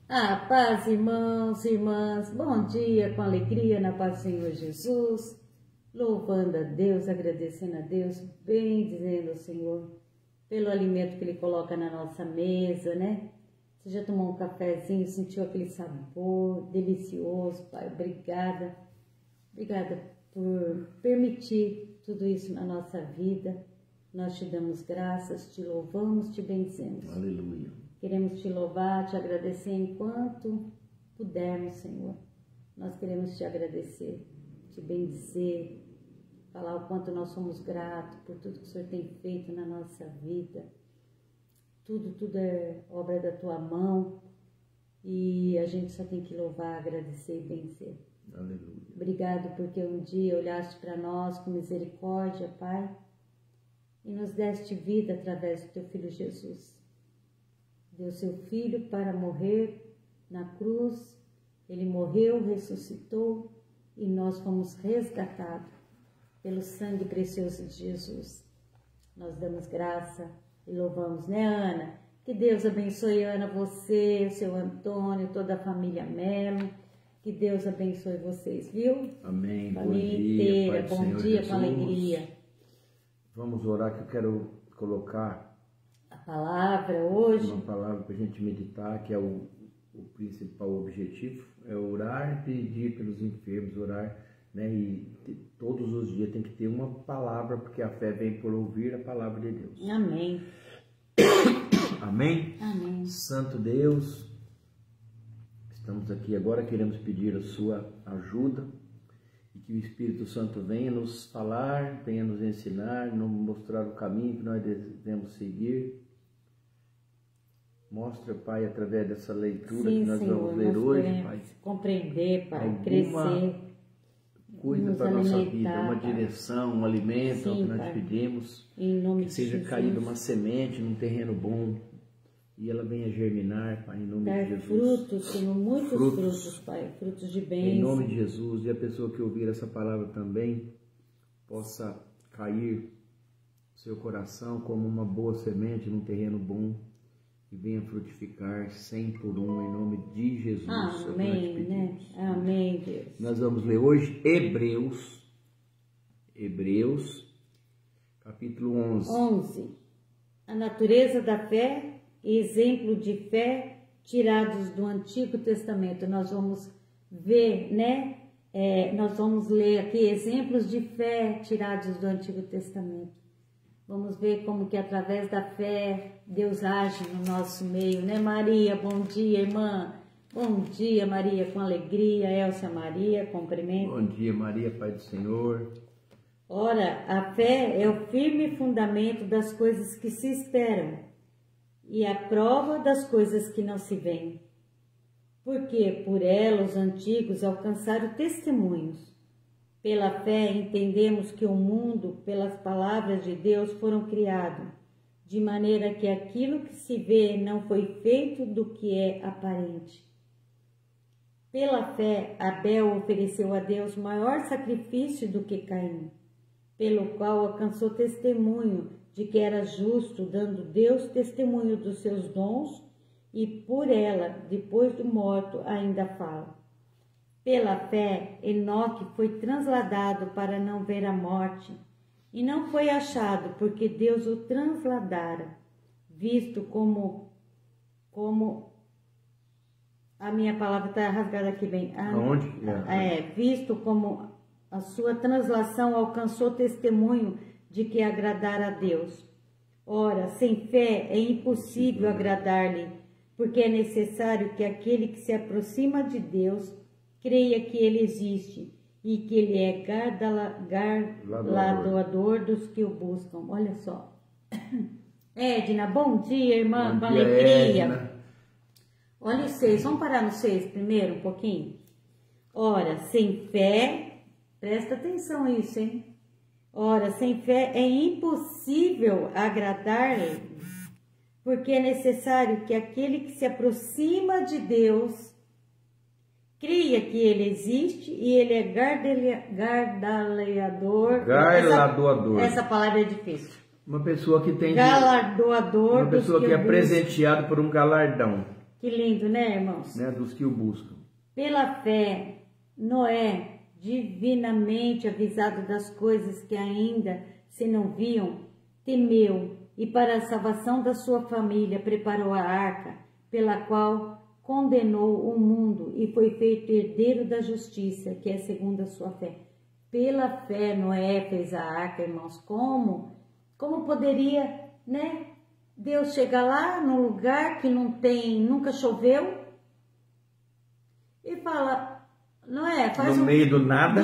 A paz, irmãos e irmãs, bom dia, com alegria na paz do Senhor Jesus, louvando a Deus, agradecendo a Deus, bendizendo ao Senhor pelo alimento que Ele coloca na nossa mesa, né? Você já tomou um cafezinho, sentiu aquele sabor delicioso, Pai? Obrigada por permitir tudo isso na nossa vida. Nós te damos graças, te louvamos, te bendizemos. Aleluia. Queremos te louvar, te agradecer enquanto pudermos, Senhor. Nós queremos te agradecer, te bendizer, falar o quanto nós somos gratos por tudo que o Senhor tem feito na nossa vida. Tudo é obra da tua mão e a gente só tem que louvar, agradecer e benzer. Aleluia. Obrigado porque um dia olhaste para nós com misericórdia, Pai, e nos deste vida através do teu Filho Jesus. Deu seu Filho para morrer na cruz, Ele morreu, ressuscitou e nós fomos resgatados pelo sangue precioso de Jesus. Nós damos graça e louvamos, né, Ana? Que Deus abençoe, Ana, você, o seu Antônio, toda a família Melo. Que Deus abençoe vocês, viu? Amém. Família Bom dia, inteira, Pai do bom Senhor dia, Jesus. com alegria. Vamos orar, que eu quero colocar A palavra hoje, uma palavra para a gente meditar, que é o principal objetivo, é orar e pedir pelos enfermos, orar, né? E todos os dias tem que ter uma palavra, porque a fé vem por ouvir a palavra de Deus. amém. Amém? Amém. Santo Deus, estamos aqui agora, queremos pedir a sua ajuda e que o Espírito Santo venha nos falar, venha nos ensinar, nos mostrar o caminho que nós devemos seguir. Mostra, Pai, através dessa leitura Sim, que nós Senhor, vamos ler nós hoje, queremos Pai, compreender, Pai, alguma crescer, coisa nos para a nossa vida, alimentar, uma Pai. direção, um alimento, Sim, é o que nós Pai. pedimos, em nome que de seja Jesus. caída uma semente num terreno bom e ela venha germinar, Pai, em nome Dar de Jesus. frutos, Senhor, muitos frutos, Pai, frutos de Em nome bênção. de Jesus, e a pessoa que ouvir essa palavra também possa cair no seu coração como uma boa semente num terreno bom e venha frutificar 100 por 1 em nome de Jesus. É o que nós Amém, né? pedimos. Amém, Deus. Nós vamos ler hoje Hebreus, capítulo 11. 11. A natureza da fé e exemplo de fé tirados do Antigo Testamento. Nós vamos ver, né? Nós vamos ler aqui exemplos de fé tirados do Antigo Testamento. Vamos ver como que através da fé Deus age no nosso meio, né, Maria? Bom dia, irmã. Bom dia, Maria, com alegria. Elcia Maria, cumprimento. Bom dia, Maria, Pai do Senhor. Ora, a fé é o firme fundamento das coisas que se esperam e a prova das coisas que não se veem. Porque por ela os antigos alcançaram testemunhos. Pela fé entendemos que o mundo, pelas palavras de Deus, foram criados, de maneira que aquilo que se vê não foi feito do que é aparente. Pela fé, Abel ofereceu a Deus maior sacrifício do que Caim, pelo qual alcançou testemunho de que era justo, dando Deus testemunho dos seus dons, e por ela, depois do morto, ainda fala. Pela fé, Enoque foi transladado para não ver a morte, e não foi achado, porque Deus o transladara, visto como a minha palavra está rasgada aqui bem. Aonde? Visto como a sua translação alcançou testemunho de que agradara a Deus. Ora, sem fé é impossível agradar-lhe, porque é necessário que aquele que se aproxima de Deus creia que Ele existe e que Ele é galardoador dos que o buscam. Olha só. Edna, bom dia, irmã, Bom com dia, alegria. Edna. Olha o 6, vamos parar no 6 primeiro um pouquinho? Ora, sem fé, presta atenção a isso, hein? Ora, sem fé é impossível agradar-lhe, porque é necessário que aquele que se aproxima de Deus creia que Ele existe e Ele é Galardoador. Essa palavra é difícil. Uma pessoa que tem Galardoador uma pessoa dos que é buscam. presenteada por um galardão. Que lindo, né, irmãos? Né? Dos que o buscam. Pela fé, Noé, divinamente avisado das coisas que ainda se não viam, temeu e para a salvação da sua família preparou a arca, pela qual condenou o mundo e foi feito herdeiro da justiça, que é segundo a sua fé. Pela fé, Noé fez a arca, irmãos. Como poderia, né? Deus chegar lá num lugar que nunca choveu e fala, Noé, faz no meio do nada,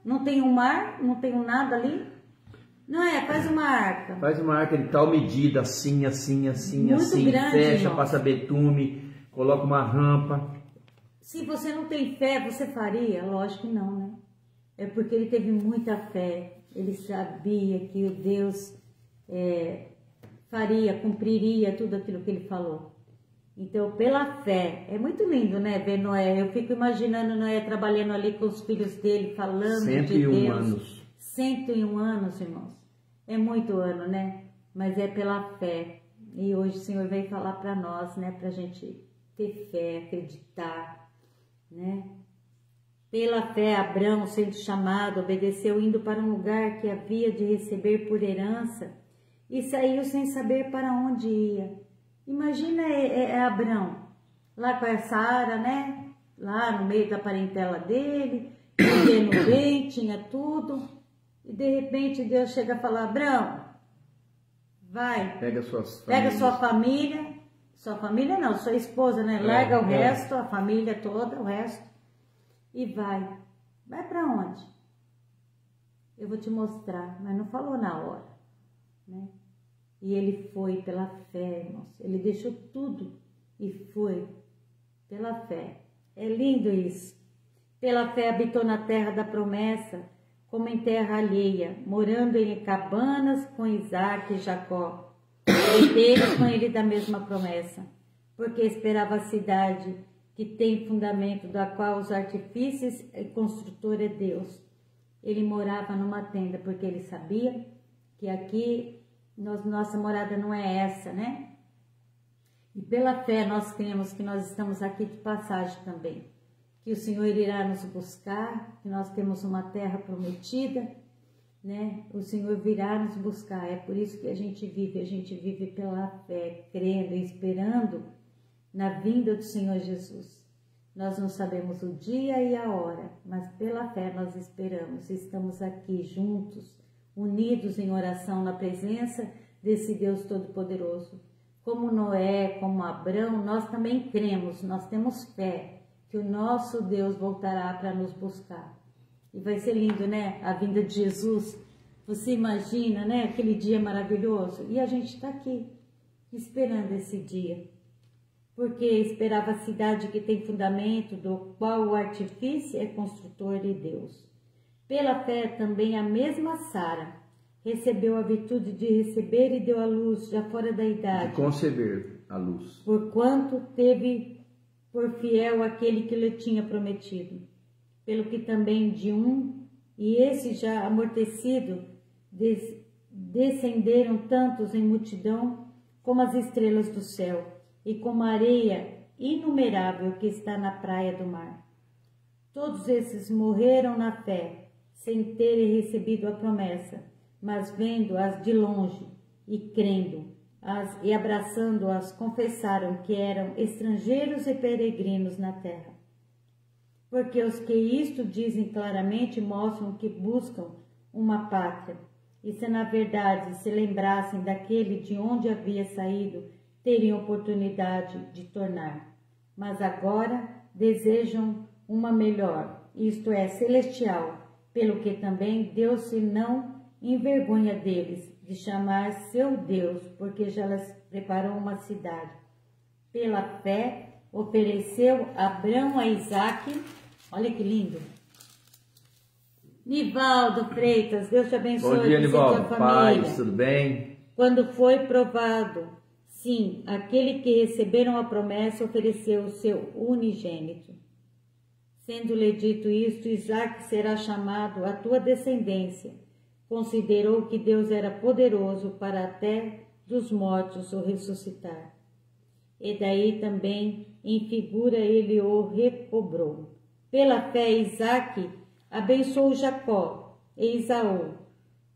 não tem um mar, não tem um nada ali. Noé, faz uma arca. Faz uma arca de tal medida, assim, Muito assim, grande, fecha, irmão. passa betume, coloca uma rampa. Se você não tem fé, você faria? Lógico que não, né? É porque ele teve muita fé. Ele sabia que o Deus cumpriria tudo aquilo que ele falou. Então, pela fé, é muito lindo, né, ver Noé. Eu fico imaginando Noé trabalhando ali com os filhos dele, falando de Deus. 101 anos. 101 anos, irmãos. É muito ano, né? Mas é pela fé. E hoje o Senhor veio falar para nós, né, pra gente ter fé, acreditar, né? Pela fé, Abrão, sendo chamado, obedeceu, indo para um lugar que havia de receber por herança, e saiu sem saber para onde ia. Imagina Abrão, lá com a Sara, né? Lá no meio da parentela dele, vivendo bem, tinha tudo, e de repente Deus chega a falar, Abrão, vai, pega sua família não, sua esposa, né? Larga o resto, a família toda, o resto, e vai para onde? Eu vou te mostrar, mas não falou na hora, né? E ele foi pela fé, irmãos, ele deixou tudo e foi pela fé. É lindo isso. Pela fé habitou na terra da promessa, como em terra alheia, morando em cabanas com Isaac e Jacó, herdeiros com ele da mesma promessa, porque esperava a cidade que tem fundamento, da qual os artifícios e construtor é Deus. Ele morava numa tenda, porque ele sabia que aqui nossa morada não é essa, né? E pela fé nós cremos que nós estamos aqui de passagem também, que o Senhor irá nos buscar, que nós temos uma terra prometida, né? O Senhor virá nos buscar, é por isso que a gente vive pela fé, crendo e esperando na vinda do Senhor Jesus. Nós não sabemos o dia e a hora, mas pela fé nós esperamos, estamos aqui juntos, unidos em oração na presença desse Deus Todo-Poderoso. Como Noé, como Abrão, nós também cremos, nós temos fé que o nosso Deus voltará para nos buscar. E vai ser lindo, né? A vinda de Jesus. Você imagina, né? Aquele dia maravilhoso. E a gente está aqui, esperando esse dia. Porque esperava a cidade que tem fundamento, do qual o artifício é construtor de Deus. Pela fé também a mesma Sara recebeu a virtude de receber e deu à luz, já fora da idade. De conceber a luz. Porquanto teve por fiel aquele que lhe tinha prometido. Pelo que também de e esse já amortecido, descenderam tantos em multidão como as estrelas do céu, e como a areia inumerável que está na praia do mar. Todos esses morreram na fé, sem terem recebido a promessa, mas vendo-as de longe e crendo-as e abraçando-as, confessaram que eram estrangeiros e peregrinos na terra. Porque os que isto dizem claramente mostram que buscam uma pátria, e se na verdade se lembrassem daquele de onde havia saído, teriam oportunidade de tornar. Mas agora desejam uma melhor, isto é, celestial, pelo que também Deus se não envergonha deles, de chamar seu Deus, porque já lhes preparou uma cidade. Pela fé, ofereceu Abrão a Isaque. Olha que lindo. Nivaldo Freitas, Deus te abençoe. Bom dia, Nivaldo. Família. Paz, tudo bem? Quando foi provado, sim, aquele que receberam a promessa ofereceu o seu unigênito. Sendo-lhe dito isto, Isaque será chamado a tua descendência. Considerou que Deus era poderoso para até dos mortos o ressuscitar. e daí também em figura ele o recobrou. Pela fé, Isaque abençoou Jacó e Esaú,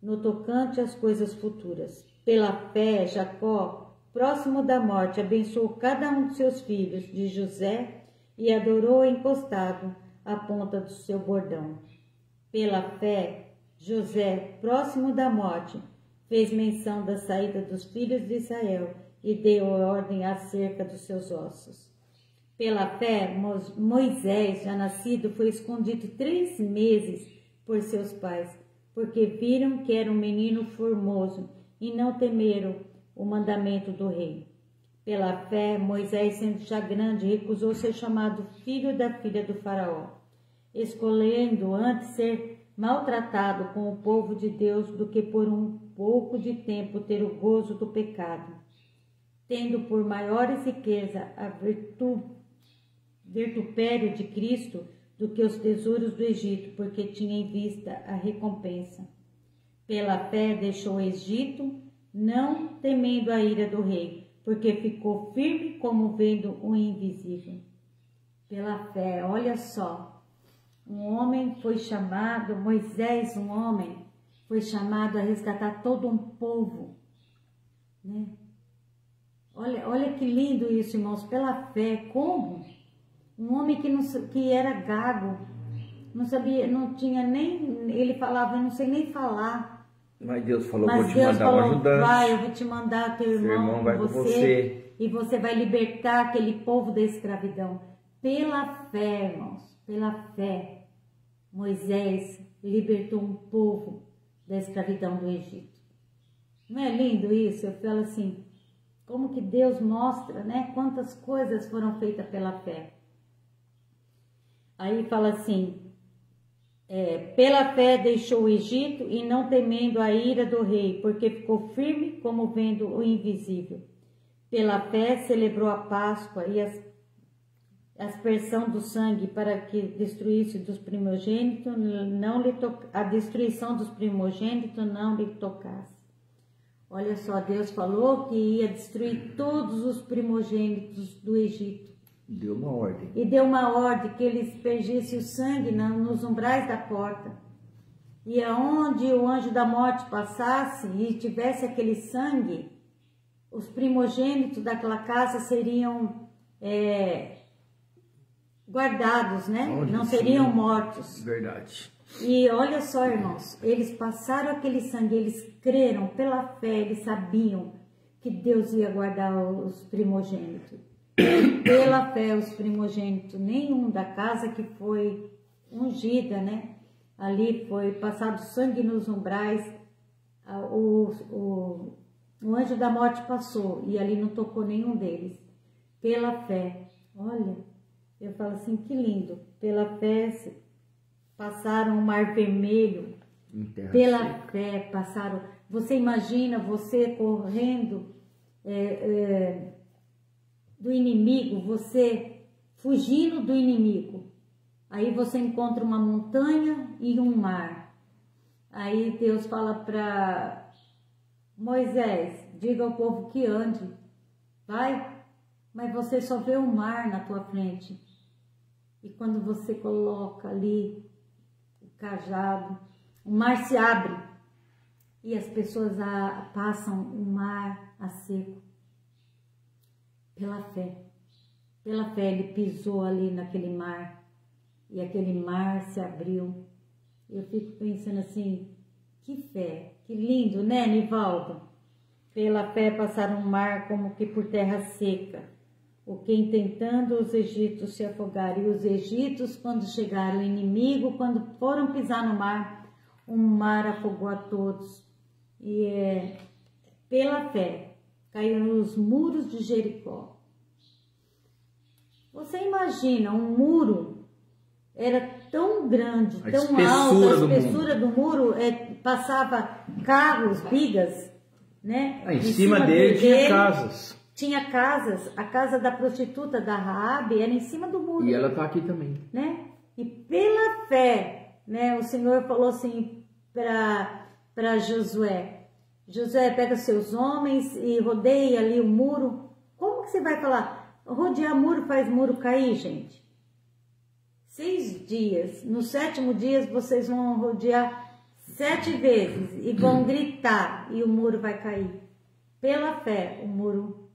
no tocante às coisas futuras. Pela fé, Jacó, próximo da morte, abençoou cada um de seus filhos de José e adorou encostado à ponta do seu bordão. Pela fé, José, próximo da morte, fez menção da saída dos filhos de Israel e deu ordem acerca dos seus ossos. Pela fé, Moisés, já nascido, foi escondido 3 meses por seus pais, porque viram que era um menino formoso e não temeram o mandamento do rei. Pela fé, Moisés, sendo já grande, recusou ser chamado filho da filha do faraó, escolhendo antes ser maltratado com o povo de Deus do que por um pouco de tempo ter o gozo do pecado, tendo por maiores riqueza a vitupério de Cristo do que os tesouros do Egito, porque tinha em vista a recompensa. Pela fé deixou o Egito, não temendo a ira do rei, porque ficou firme como vendo o invisível. Pela fé, olha só, um homem foi chamado, Moisés, um homem, foi chamado a resgatar todo um povo, né? Olha que lindo isso, irmãos, pela fé. Como? Um homem que era gago, não sabia, não tinha nem, ele falava, eu não sei nem falar. Mas Deus falou, Mas vou te Deus mandar falou, um ajudante. vai, eu vou te mandar teu irmão vai com com você. E você vai libertar aquele povo da escravidão. Pela fé, irmãos, pela fé, Moisés libertou um povo da escravidão do Egito. Não é lindo isso? Eu falo assim, como que Deus mostra, né? Quantas coisas foram feitas pela fé. Aí fala assim, pela fé deixou o Egito e não temendo a ira do rei, porque ficou firme como vendo o invisível. Pela fé celebrou a Páscoa e a aspersão do sangue para que destruísse dos primogênitos, a destruição dos primogênitos não lhe tocasse. Olha só, Deus falou que ia destruir todos os primogênitos do Egito. Deu uma ordem. E deu uma ordem que eles aspergissem o sangue nos umbrais da porta. E aonde o anjo da morte passasse e tivesse aquele sangue, os primogênitos daquela casa seriam guardados, né? Onde não sim. seriam mortos. Verdade. E olha só, irmãos, eles passaram aquele sangue, eles creram pela fé, eles sabiam que Deus ia guardar os primogênitos. Pela fé, os primogênitos, nenhum da casa que foi ungida, né? Ali foi passado sangue nos umbrais, o anjo da morte passou e ali não tocou nenhum deles. Pela fé, olha, eu falo assim, que lindo. Pela fé passaram o mar vermelho, pela fé passaram. Você imagina você correndo do inimigo, você fugindo do inimigo. Aí você encontra uma montanha e um mar. Aí Deus fala para Moisés, diga ao povo que ande. Vai, mas você só vê o mar na tua frente. E quando você coloca ali o cajado, o mar se abre e as pessoas passam o mar a seco. Pela fé ele pisou ali naquele mar e aquele mar se abriu. Eu fico pensando assim, que fé, que lindo, né, Nivaldo? Pela fé passaram o mar como que por terra seca, o que intentando os egípcios se afogarem. E os egípcios, quando chegaram, o inimigo, quando foram pisar no mar, o mar afogou a todos. E pela fé caiu nos muros de Jericó. Você imagina, um muro era tão grande, tão alto, a espessura do muro passava carros, bigas, né? Em cima dele tinha casas. Tinha casas, a casa da prostituta da Raabe era em cima do muro. E ela está aqui também. Né? E pela fé, né, o Senhor falou assim para Josué, Josué, pega seus homens e rodeia ali o muro. Como que você vai falar, rodear muro faz muro cair, gente? 6 dias. No 7º dia vocês vão rodear 7 vezes e vão gritar e o muro vai cair. Pela fé, o muro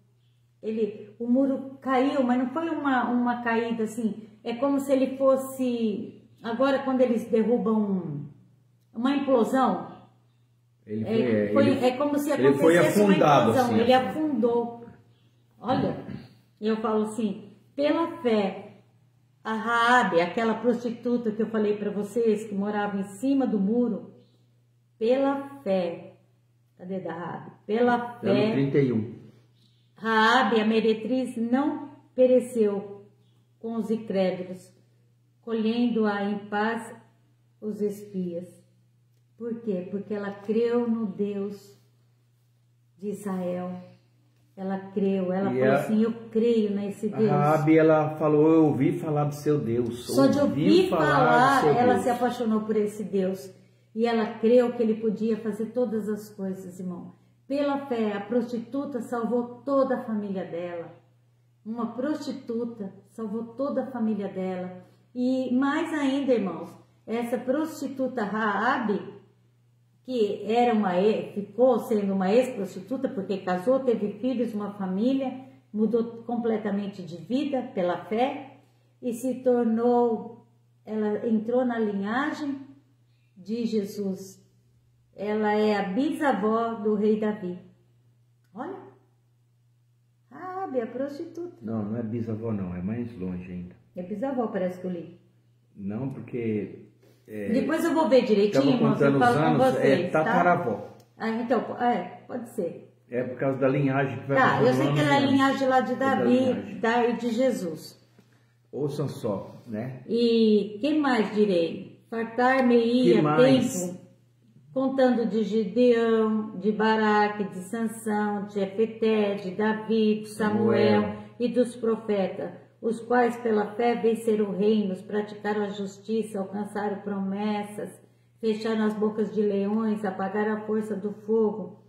caiu, mas não foi uma caída assim. É como se ele fosse... Agora, quando eles derrubam uma implosão, é como se acontecesse uma implosão. Assim, ele afundou. Olha, eu falo assim, pela fé, a Raabe, aquela prostituta que eu falei para vocês, que morava em cima do muro, pela fé, cadê da Raabe? Pela fé, 31. Raabe, a meretriz, não pereceu com os incrédulos, colhendo-a em paz os espias. Por quê? Porque ela creu no Deus de Israel. Ela creu, ela falou assim, eu creio nesse Deus. A Raabe, ela falou, eu ouvi falar do seu Deus. Só de ouvir falar, ela se apaixonou por esse Deus. E ela creu que ele podia fazer todas as coisas, irmão. Pela fé, a prostituta salvou toda a família dela. Uma prostituta salvou toda a família dela. E mais ainda, irmãos, essa prostituta Raabe, que ficou sendo uma ex-prostituta, porque casou, teve filhos, uma família, mudou completamente de vida pela fé e ela entrou na linhagem de Jesus. Ela é a bisavó do rei Davi. Olha, Raabe, a prostituta. Não é bisavó não, é mais longe ainda. É bisavó, parece que eu li. Não, porque... Depois eu vou ver direitinho, irmãos, eu falo com vocês, tataravó. Tá? Então, pode ser. É por causa da linhagem que vai... Tá, eu sei que ela é a linhagem lá de Davi e de Jesus. Ouçam só, né? E quem mais direi? Fartar-me-ia tempo, contando de Gideão, de Baraque, de Sansão, de Jefté, de Davi, de Samuel e dos profetas, os quais pela fé venceram reinos, praticaram a justiça, alcançaram promessas, fecharam as bocas de leões, apagaram a força do fogo,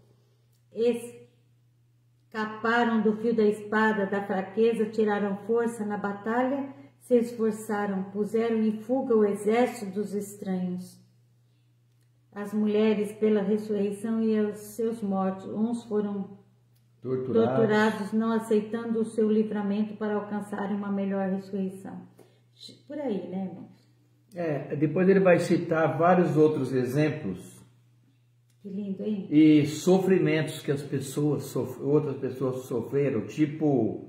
escaparam do fio da espada, da fraqueza, tiraram força na batalha, se esforçaram, puseram em fuga o exército dos estranhos. As mulheres pela ressurreição e os seus mortos, uns foram torturados, não aceitando o seu livramento para alcançarem uma melhor ressurreição. Por aí, né, irmãos? Depois ele vai citar vários outros exemplos. Que lindo, hein? E sofrimentos que outras pessoas sofreram, tipo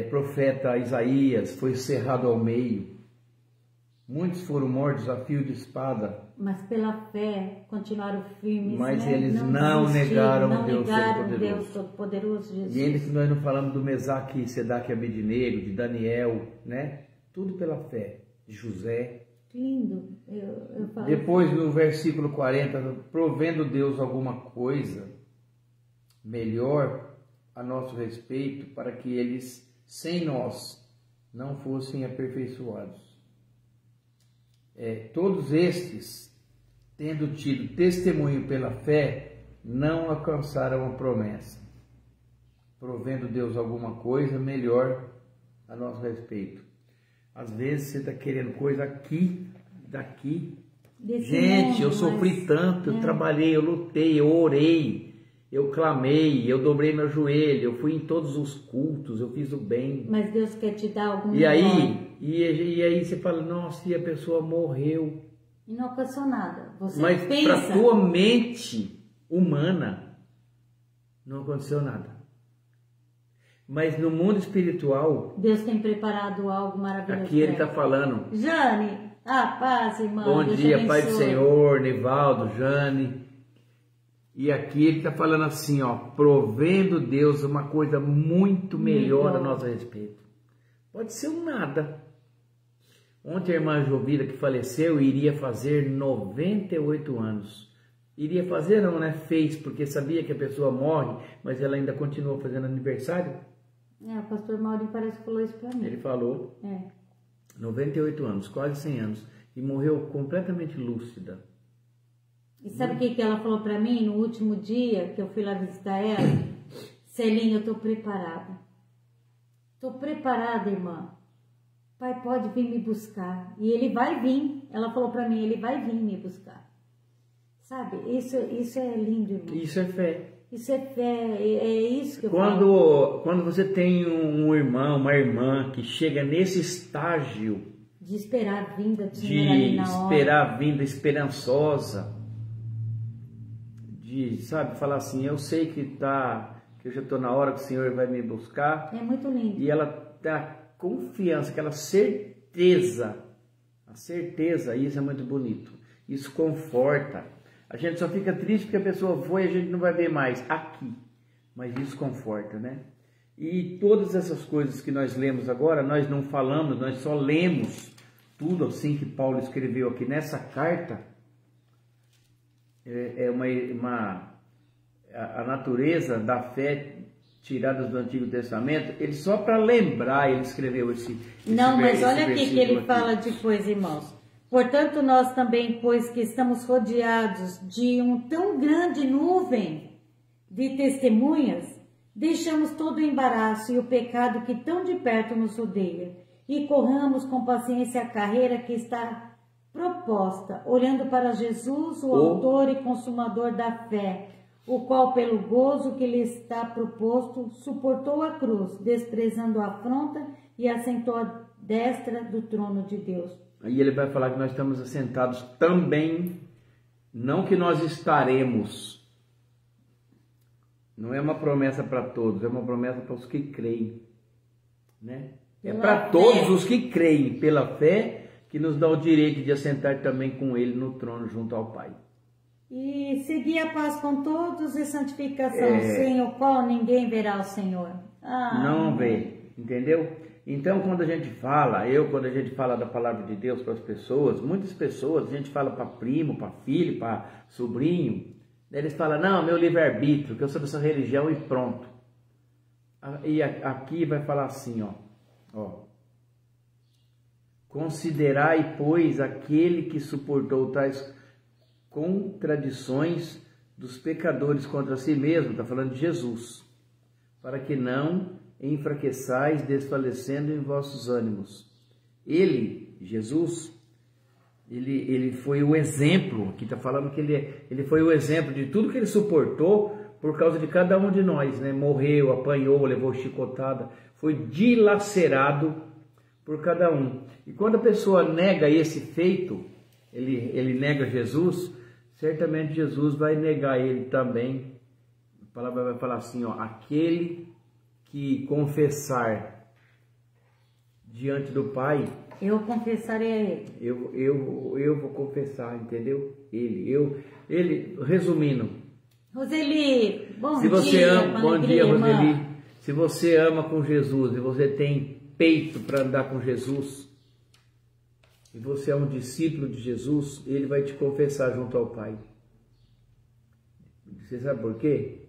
profeta Isaías foi cerrado ao meio. Muitos foram mortos a fio de espada. Mas pela fé continuaram firmes. Mas né? eles não negaram Deus Todo-Poderoso, Jesus. E ainda que nós não falamos do Mesaque, Sedaque e Abednego, de Daniel, né? Tudo pela fé. De José. Que lindo. Eu falo Depois no versículo 40, provendo Deus alguma coisa melhor a nosso respeito, para que eles, sem nós, não fossem aperfeiçoados. Todos estes, tendo tido testemunho pela fé, não alcançaram a promessa, provendo Deus alguma coisa melhor a nosso respeito. Às vezes você está querendo coisa aqui, daqui. Gente, eu sofri tanto, eu trabalhei, eu lutei, eu orei, eu clamei, eu dobrei meu joelho, eu fui em todos os cultos, eu fiz o bem. Mas Deus quer te dar algum E aí você fala, nossa, e a pessoa morreu. E não alcançou nada. Você Mas pensa... para tua mente humana, não aconteceu nada. Mas no mundo espiritual... Deus tem preparado algo maravilhoso. Aqui ele está falando... Jane, paz, irmã. Bom dia, Pai do Senhor, Nivaldo, Jane. E aqui ele está falando assim, ó, provendo Deus uma coisa muito melhor a nosso respeito. Pode ser um nada. Ontem a irmã Jovira, que faleceu, iria fazer 98 anos. Iria fazer não, né? Fez, porque sabia que a pessoa morre, mas ela ainda continua fazendo aniversário. O pastor Maurinho parece que falou isso para mim. Ele falou. 98 anos, quase 100 anos. E morreu completamente lúcida. E sabe o que ela falou para mim no último dia que eu fui lá visitar ela? Celinha, eu estou preparada. Estou preparada, irmã. Pai pode vir me buscar. E ele vai vir. Ela falou para mim, ele vai vir me buscar. Sabe, isso é lindo, irmão. Isso é fé. Isso é fé, é isso que eu falo. Quando você tem um irmão, uma irmã que chega nesse estágio de esperar a vinda do de Senhor ali na hora. esperar a vinda esperançosa, de, sabe, falar assim, eu sei que eu já estou na hora que o Senhor vai me buscar. É muito lindo. E ela tá confiança, aquela certeza, a certeza, isso é muito bonito. Isso conforta. A gente só fica triste porque a pessoa foi e a gente não vai ver mais aqui. Mas isso conforta, né? E todas essas coisas que nós lemos agora, nós não falamos, nós só lemos tudo assim que Paulo escreveu aqui nessa carta. A natureza da fé tirada do Antigo Testamento, ele só para lembrar, ele escreveu esse Não, mas olha aqui que ele fala depois, irmãos. Portanto, nós também, pois que estamos rodeados de um tão grande nuvem de testemunhas, deixamos todo o embaraço e o pecado que tão de perto nos rodeia e corramos com paciência a carreira que está proposta, olhando para Jesus, o autor e consumador da fé, o qual, pelo gozo que lhe está proposto, suportou a cruz, desprezando a afronta e assentou à destra do trono de Deus. Aí ele vai falar que nós estamos assentados também, não que nós estaremos. Não é uma promessa para todos, é uma promessa para os que creem, né? É para todos os que creem pela fé que nos dá o direito de assentar também com ele no trono junto ao Pai. E seguir a paz com todos e santificação, sem o qual ninguém verá o Senhor. Não vê, entendeu? Então, quando a gente fala da palavra de Deus para as pessoas, muitas pessoas, a gente fala para primo, para filho, para sobrinho, eles falam, não, meu livre-arbítrio, que eu sou dessa religião e pronto. E aqui vai falar assim, ó. Considerai, pois, aquele que suportou tais contradições dos pecadores contra si mesmo, está falando de Jesus, para que não enfraqueçais, desfalecendo em vossos ânimos. Ele, Jesus, ele foi o exemplo, aqui está falando que ele foi o exemplo de tudo que ele suportou por causa de cada um de nós, né? Morreu, apanhou, levou chicotada, foi dilacerado por cada um. E quando a pessoa nega esse feito, ele nega Jesus, certamente Jesus vai negar ele também. A palavra vai falar assim, ó, aquele que confessar diante do Pai, eu confessarei a ele. Eu vou confessar, entendeu? Ele, resumindo. Roseli, bom dia, Roseli. Se você ama com Jesus e você tem peito para andar com Jesus, e você é um discípulo de Jesus, ele vai te confessar junto ao Pai. Você sabe por quê?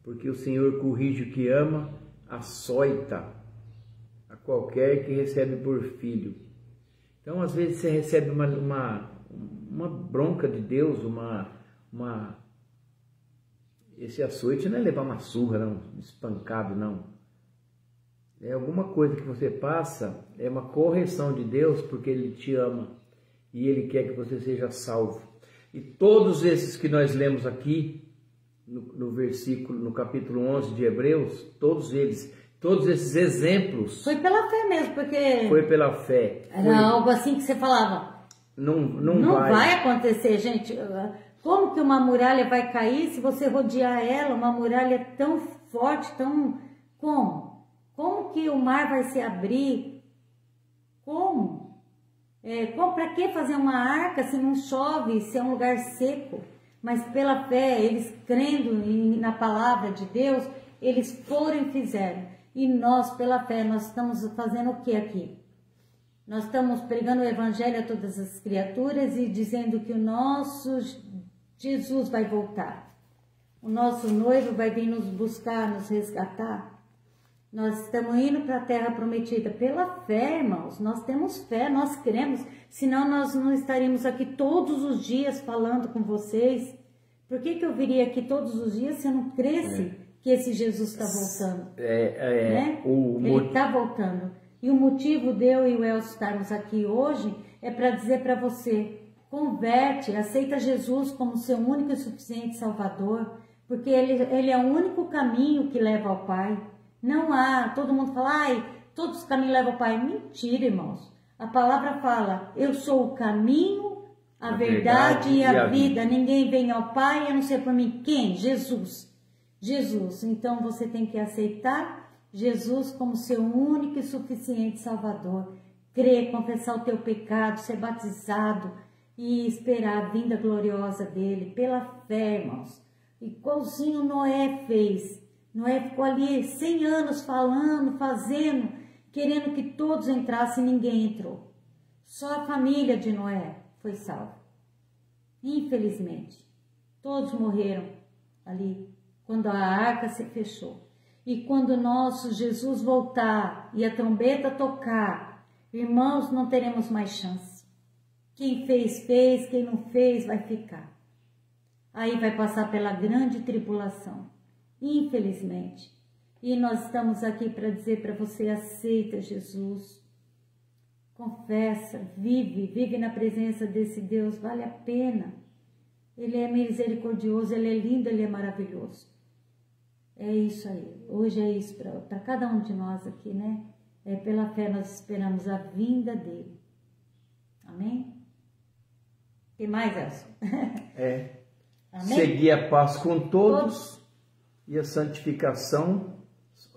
Porque o Senhor corrige o que ama, açoita a qualquer que recebe por filho. Então, às vezes, você recebe uma bronca de Deus, esse açoite não é levar uma surra, não, espancado, não. É alguma coisa que você passa, é uma correção de Deus, porque Ele te ama e Ele quer que você seja salvo. E todos esses que nós lemos aqui, no capítulo 11 de Hebreus, todos esses exemplos... Foi pela fé mesmo, porque... Foi pela fé. Era algo assim que você falava. Não vai acontecer, gente. Como que uma muralha vai cair se você rodear ela? Uma muralha tão forte, tão... Como que o mar vai se abrir? Como? Para que fazer uma arca se não chove, se é um lugar seco? Mas pela fé, eles crendo na palavra de Deus, eles foram e fizeram. E nós, pela fé, nós estamos fazendo o que aqui? Nós estamos pregando o evangelho a todas as criaturas e dizendo que o nosso Jesus vai voltar. O nosso noivo vai vir nos buscar, nos resgatar. Nós estamos indo para a terra prometida pela fé, irmãos. Nós temos fé, nós cremos. Senão nós não estaríamos aqui todos os dias falando com vocês. Por que eu viria aqui todos os dias se eu não cresce que esse Jesus está voltando. Né? Ele está voltando. E o motivo de eu e o Elcio estarmos aqui hoje é para dizer para você, converte, aceita Jesus como seu único e suficiente Salvador, porque ele é o único caminho que leva ao Pai. Não há, todo mundo fala, ai, todos os caminhos levam ao Pai. Mentira, irmãos. A palavra fala, eu sou o caminho, a verdade e a vida. Ninguém vem ao Pai a não ser por mim. Quem? Jesus. Jesus. Então você tem que aceitar Jesus como seu único e suficiente Salvador. Crer, confessar o teu pecado, ser batizado e esperar a vinda gloriosa dele pela fé, irmãos. Igualzinho Noé fez. Noé ficou ali 100 anos falando, fazendo, querendo que todos entrassem e ninguém entrou. Só a família de Noé foi salva. Infelizmente, todos morreram ali quando a arca se fechou. E quando nosso Jesus voltar e a trombeta tocar, irmãos, não teremos mais chance. Quem fez, fez. Quem não fez, vai ficar. Aí vai passar pela grande tribulação. Infelizmente. E nós estamos aqui para dizer para você, aceita Jesus. Confessa, vive na presença desse Deus, vale a pena. Ele é misericordioso, ele é lindo, ele é maravilhoso. É isso aí. Hoje é isso para cada um de nós aqui, né? Pela fé nós esperamos a vinda dele. Amém? O que mais, Elcio? Amém? Seguir a paz com todos e a santificação,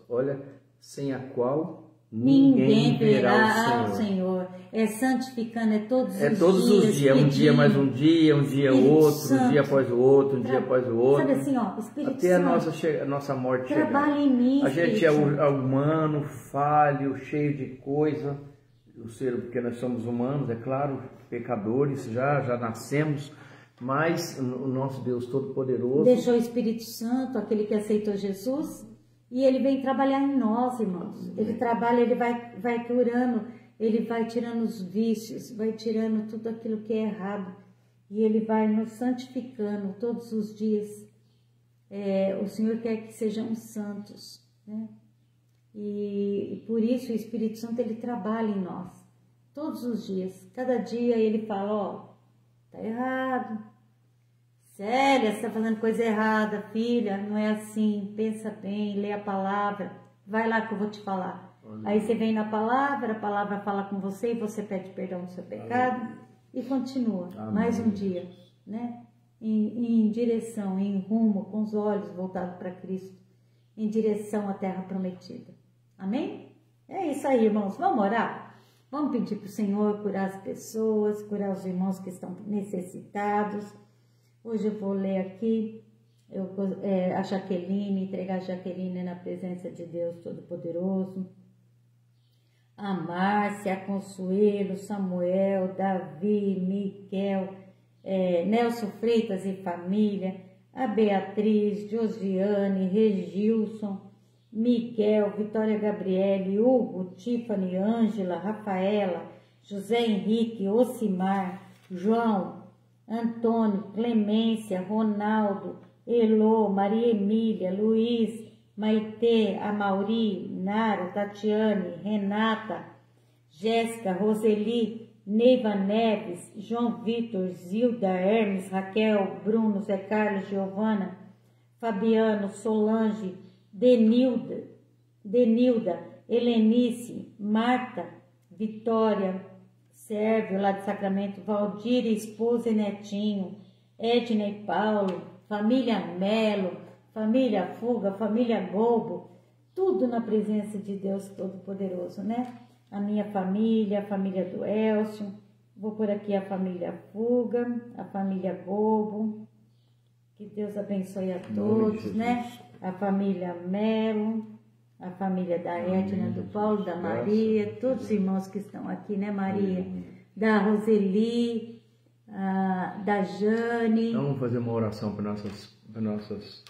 olha, sem a qual ninguém verá o Senhor. É santificando, todos os dias. Todos os dias, um dia mais um dia outro, um dia após o outro, um dia após o outro. Sabe assim, ó, Espírito até Santo, a nossa morte trabalha chegar. em mim, A gente é humano, falho, cheio de coisa, porque nós somos humanos, é claro, pecadores, já nascemos, mas o nosso Deus Todo-Poderoso deixou o Espírito Santo, aquele que aceitou Jesus, e ele vem trabalhar em nós, irmãos. Ele trabalha, ele vai curando, ele vai tirando os vícios, vai tirando tudo aquilo que é errado, e ele vai nos santificando todos os dias. O Senhor quer que sejamos santos, né? E por isso o Espírito Santo, ele trabalha em nós, todos os dias. Cada dia ele fala, ó, tá errado. Célia, você está fazendo coisa errada, filha, não é assim, pensa bem, lê a palavra, vai lá que eu vou te falar. Aí você vem na palavra, a palavra fala com você e você pede perdão do seu pecado e continua. Amém. Mais um dia, né? Em direção, em rumo, com os olhos voltados para Cristo, em direção à terra prometida. Amém? É isso aí, irmãos. Vamos orar? Vamos pedir para o Senhor curar as pessoas, curar os irmãos que estão necessitados. Hoje eu vou ler aqui a Jaqueline, entregar a Jaqueline na presença de Deus Todo-Poderoso. A Márcia, a Consuelo, Samuel, Davi, Miquel, Nelson Freitas e família, a Beatriz, Josiane, Regilson, Miguel, Vitória Gabriele, Hugo, Tiffany, Ângela, Rafaela, José Henrique, Ocimar, João, Antônio, Clemência, Ronaldo, Elô, Maria Emília, Luiz, Maitê, Amauri, Nara, Tatiane, Renata, Jéssica, Roseli, Neiva Neves, João Vitor, Zilda, Hermes, Raquel, Bruno, Zé Carlos, Giovana, Fabiano, Solange, Denilda, Helenice, Marta, Vitória, Sérvio, lá de Sacramento, Valdir, esposa e netinho, Edna e Paulo, família Melo, família Fuga, família Bobo, tudo na presença de Deus Todo-Poderoso, né? A minha família, a família do Elcio, vou por aqui a família Fuga, a família Bobo, que Deus abençoe a todos, né? A família Melo, a família da Edna, do Paulo, da Maria, todos os irmãos que estão aqui, né, Maria? Da Roseli, da Jane. Então, vamos fazer uma oração para nossas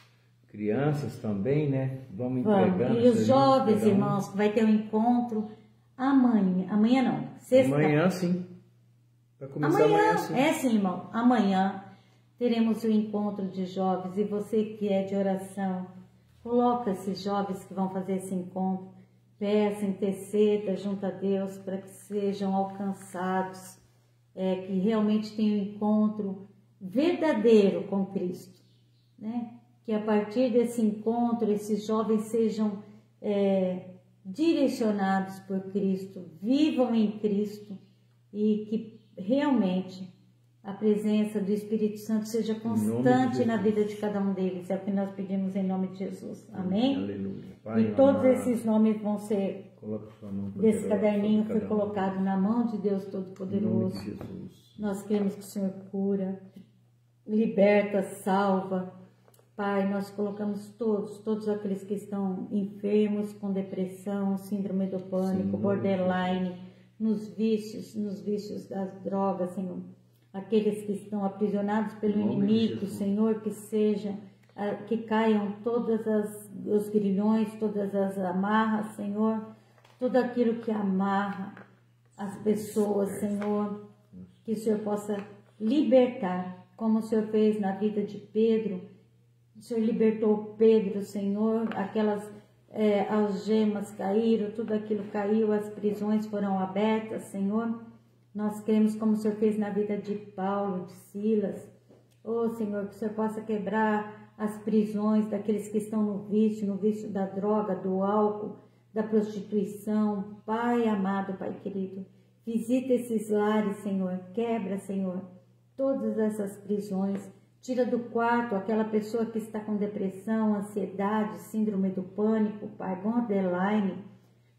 crianças também, né? Vamos entregando. E os jovens, irmãos, que vai ter um encontro amanhã não, sexta. Amanhã sim. Vai começar amanhã sim. Sim, irmão. Amanhã teremos o encontro de jovens e você que é de oração, Coloca esses jovens que vão fazer esse encontro. Peça, interceda junto a Deus para que sejam alcançados, que realmente tenham um encontro verdadeiro com Cristo, né? Que a partir desse encontro esses jovens sejam direcionados por Cristo, vivam em Cristo e que realmente a presença do Espírito Santo seja constante na vida de cada um deles. É o que nós pedimos em nome de Jesus. Amém? Aleluia. Pai, E todos esses nomes vão ser, coloca sua mão desse poderosa caderninho sobre foi cada um. colocado na mão de Deus Em nome Todo-Poderoso. de Jesus. Nós queremos que o Senhor cura, liberta, salva. Pai, nós colocamos todos aqueles que estão enfermos com depressão, síndrome do pânico, Sim, borderline, nos vícios das drogas, Senhor. Aqueles que estão aprisionados pelo inimigo, Senhor, que caiam todas os grilhões, todas as amarras, Senhor, tudo aquilo que amarra as pessoas, Senhor, que o Senhor possa libertar, como o Senhor fez na vida de Pedro. O Senhor libertou Pedro, Senhor, aquelas algemas caíram, tudo aquilo caiu, as prisões foram abertas, Senhor. Nós queremos, como o Senhor fez na vida de Paulo, de Silas. Oh, Senhor, que o Senhor possa quebrar as prisões daqueles que estão no vício da droga, do álcool, da prostituição. Pai amado, Pai querido, visita esses lares, Senhor. Quebra, Senhor, todas essas prisões. Tira do quarto aquela pessoa que está com depressão, ansiedade, síndrome do pânico, Pai, borderline.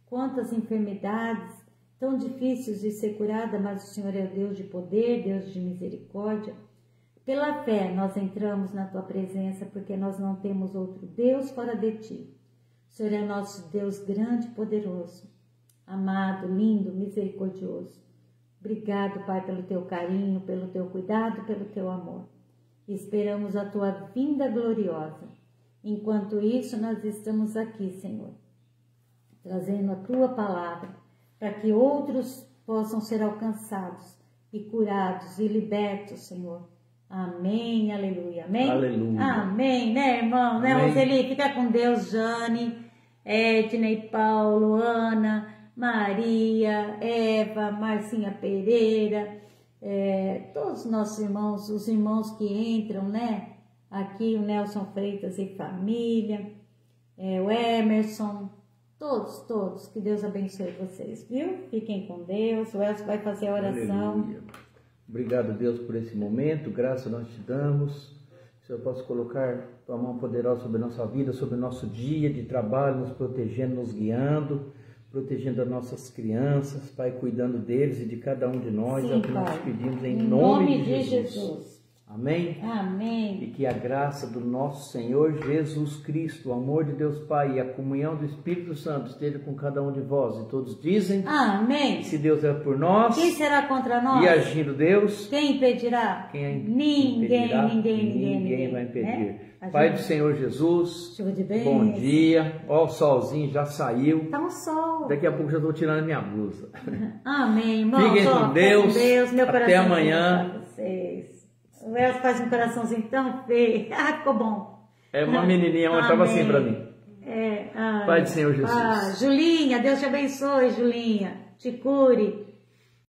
Quantas enfermidades tão difíceis de ser curada, mas o Senhor é Deus de poder, Deus de misericórdia. Pela fé nós entramos na Tua presença, porque nós não temos outro Deus fora de Ti. O Senhor é nosso Deus grande e poderoso, amado, lindo, misericordioso. Obrigado, Pai, pelo Teu carinho, pelo Teu cuidado, pelo Teu amor. Esperamos a Tua vinda gloriosa. Enquanto isso, nós estamos aqui, Senhor, trazendo a Tua palavra, para que outros possam ser alcançados e curados e libertos, Senhor. Amém, aleluia, amém? Aleluia. Amém, né, irmão? Amém. Né, Roseli? Fica com Deus, Jane, Ednei, Paulo, Ana, Maria, Eva, Marcinha Pereira, todos os nossos irmãos, os irmãos que entram, né? Aqui o Nelson Freitas e família, o Emerson, todos, que Deus abençoe vocês, viu? Fiquem com Deus, o Elcio vai fazer a oração. Aleluia. Obrigado, Deus, por esse momento, graça nós te damos. O Senhor possa colocar tua mão poderosa sobre a nossa vida, sobre o nosso dia de trabalho, nos protegendo, nos guiando, protegendo as nossas crianças, Pai, cuidando deles e de cada um de nós. Sim, é o que Pai. nós pedimos em nome de Jesus. Amém? Amém. E que a graça do nosso Senhor Jesus Cristo, o amor de Deus Pai e a comunhão do Espírito Santo esteja com cada um de vós. E todos dizem, amém. se Deus é por nós, Quem será contra nós? e agindo Deus, Quem impedirá? Ninguém vai impedir. Né? Pai do Senhor Jesus, Chuva de bênção. bom dia. Ó, o solzinho já saiu. Tá um sol. Daqui a pouco já estou tirando a minha blusa. Amém, irmão. Fiquem com Deus. Meu Até amanhã. Pra vocês. O Elcio faz um coraçãozinho tão feio. Ah, ficou bom. É uma menininha, ela estava assim para mim. Pai do Senhor Jesus. Julinha, Deus te abençoe, Julinha. Te cure.